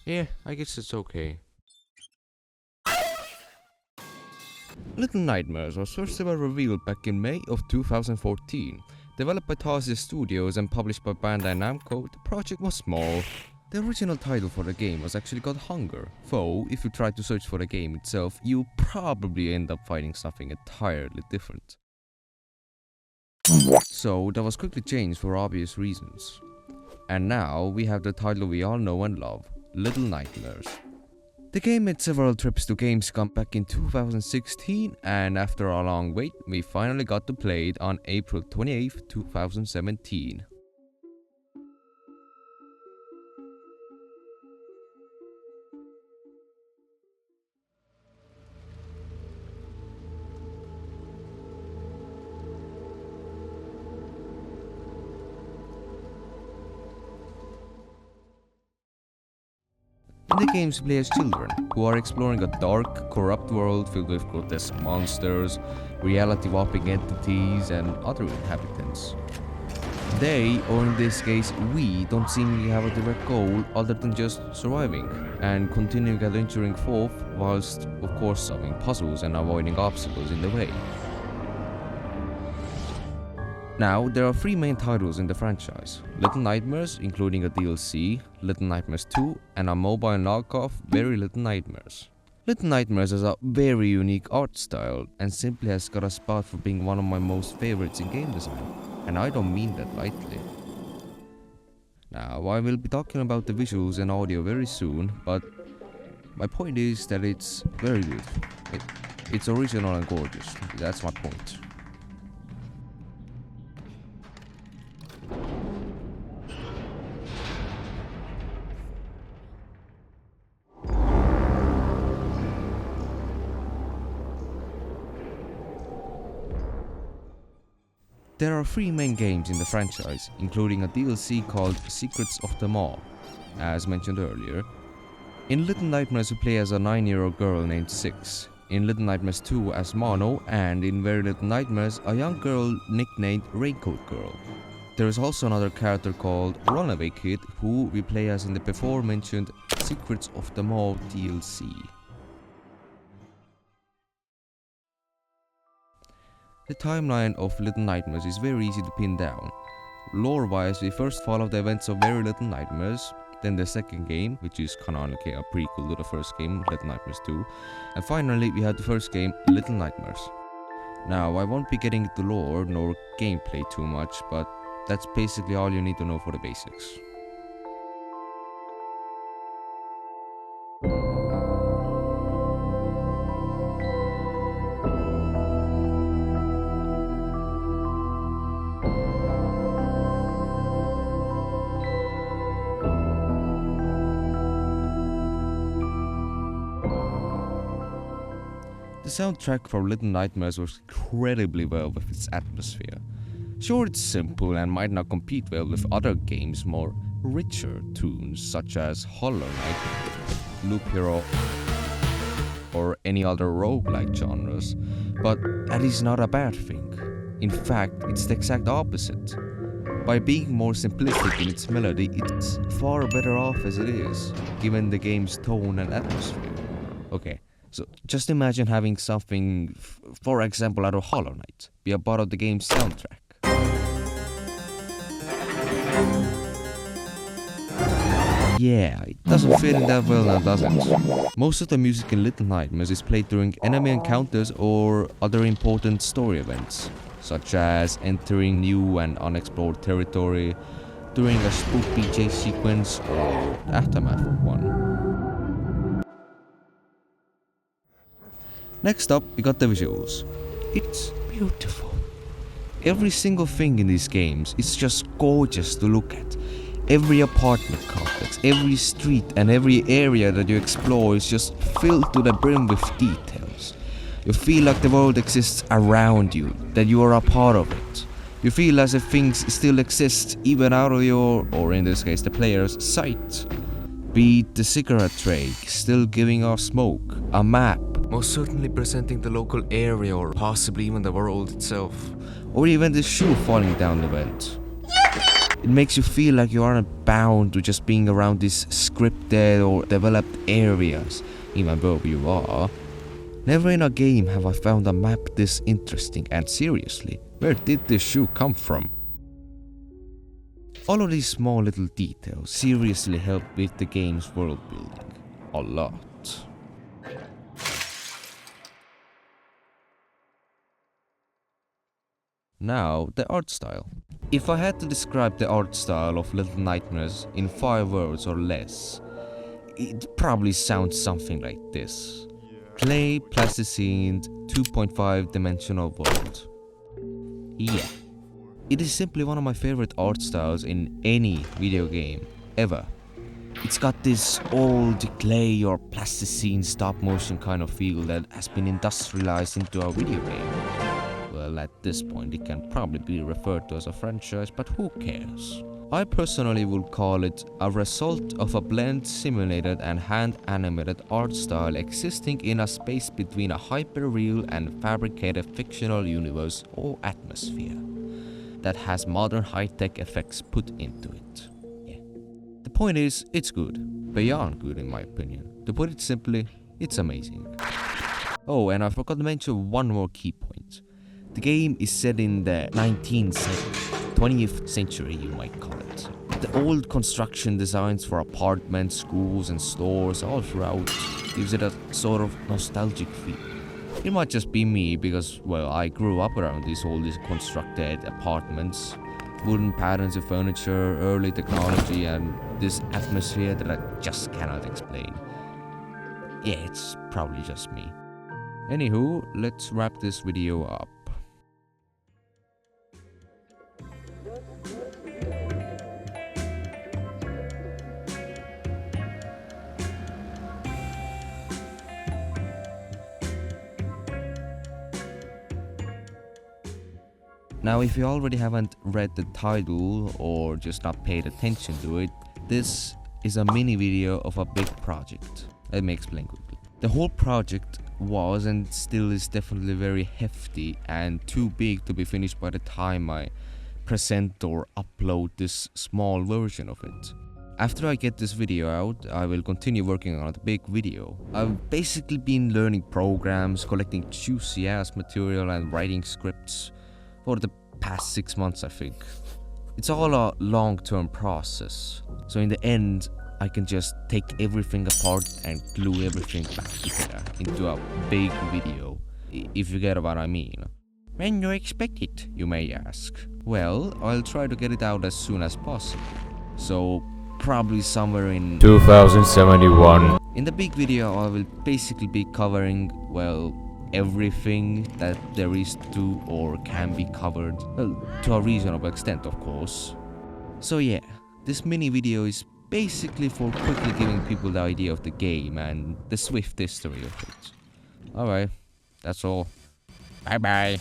Yeah, I guess it's okay. Little Nightmares was first ever revealed back in May of 2014. Developed by Tarsier Studios and published by Bandai Namco, the project was small. The original title for the game was actually called Hunger, though if you try to search for the game itself, you probably end up finding something entirely different. So that was quickly changed for obvious reasons. And now we have the title we all know and love, Little Nightmares. The game made several trips to Gamescom back in 2016, and after a long wait, we finally got to play it on April 28, 2017. In the games, play as children, who are exploring a dark, corrupt world filled with grotesque monsters, reality-warping entities, and other inhabitants. They, or in this case we, don't seemingly have a direct goal other than just surviving and continuing adventuring forth whilst, of course, solving puzzles and avoiding obstacles in the way. Now, there are 3 main titles in the franchise: Little Nightmares, including a DLC, Little Nightmares 2, and a mobile knockoff, Very Little Nightmares. Little Nightmares has a very unique art style and simply has got a spot for being one of my most favorites in game design, and I don't mean that lightly. Now, I will be talking about the visuals and audio very soon, but my point is that it's very beautiful. It's original and gorgeous, that's my point. There are 3 main games in the franchise, including a DLC called Secrets of the Maw, as mentioned earlier. In Little Nightmares you play as a 9-year-old girl named Six, in Little Nightmares 2 as Mono, and in Very Little Nightmares a young girl nicknamed Raincoat Girl. There is also another character called Runaway Kid, who we play as in the before mentioned Secrets of the Maw DLC. The timeline of Little Nightmares is very easy to pin down. Lore-wise, we first follow the events of Very Little Nightmares, then the second game, which is canonically a prequel to the first game, Little Nightmares 2, and finally we have the first game, Little Nightmares. Now, I won't be getting into lore nor gameplay too much, but that's basically all you need to know for the basics. The soundtrack for Little Nightmares works incredibly well with its atmosphere. Sure, it's simple and might not compete well with other games' more richer tunes such as Hollow Knight, Loop Hero, or any other roguelike genres, but that is not a bad thing. In fact, it's the exact opposite. By being more simplistic in its melody, it's far better off as it is, given the game's tone and atmosphere. Okay. So just imagine having something, for example out of Hollow Knight, be a part of the game's soundtrack. Yeah, it doesn't fit in that well now, does it? Most of the music in Little Nightmares is played during enemy encounters or other important story events, such as entering new and unexplored territory, during a spooky chase sequence, or the aftermath of one. Next up, we got the visuals. It's beautiful. Every single thing in these games is just gorgeous to look at. Every apartment complex, every street and every area that you explore is just filled to the brim with details. You feel like the world exists around you, that you are a part of it. You feel as if things still exist even out of your, or in this case the player's, sight. Be it the cigarette tray still giving off smoke, a map most certainly presenting the local area or possibly even the world itself, or even the shoe falling down the vent. It makes you feel like you aren't bound to just being around these scripted or developed areas, even though you are. Never in a game have I found a map this interesting, and seriously, where did this shoe come from? All of these small little details seriously help with the game's world building. A lot. Now, the art style. If I had to describe the art style of Little Nightmares in 5 words or less, it probably sounds something like this. Clay, plasticined, 2.5 dimensional world. Yeah. It is simply one of my favorite art styles in any video game, ever. It's got this old clay or plasticine stop motion kind of feel that has been industrialized into a video game. Well, at this point it can probably be referred to as a franchise, but who cares? I personally would call it a result of a blend simulated and hand-animated art style existing in a space between a hyper-real and fabricated fictional universe or atmosphere that has modern high-tech effects put into it. Yeah. The point is, it's good. Beyond good in my opinion. To put it simply, it's amazing. Oh, and I forgot to mention one more key point. The game is set in the 20th century, you might call it. The old construction designs for apartments, schools and stores all throughout gives it a sort of nostalgic feel. It might just be me because, well, I grew up around these old constructed apartments, wooden patterns of furniture, early technology and this atmosphere that I just cannot explain. Yeah, it's probably just me. Anywho, let's wrap this video up. Now, if you already haven't read the title or just not paid attention to it, this is a mini video of a big project. Let me explain quickly. The whole project was and still is definitely very hefty and too big to be finished by the time I present or upload this small version of it. After I get this video out, I will continue working on a big video. I've basically been learning programs, collecting juicy ass material and writing scripts for the past 6 months, I think. It's all a long-term process, so in the end I can just take everything apart and glue everything back together into a big video, if you get what I mean. When do you expect it, you may ask? Well, I'll try to get it out as soon as possible, so probably somewhere in 2071. In the big video I will basically be covering, well, everything that there is to or can be covered, well, to a reasonable extent of course. So yeah, this mini video is basically for quickly giving people the idea of the game and the swift history of it. Alright, that's all. Bye bye.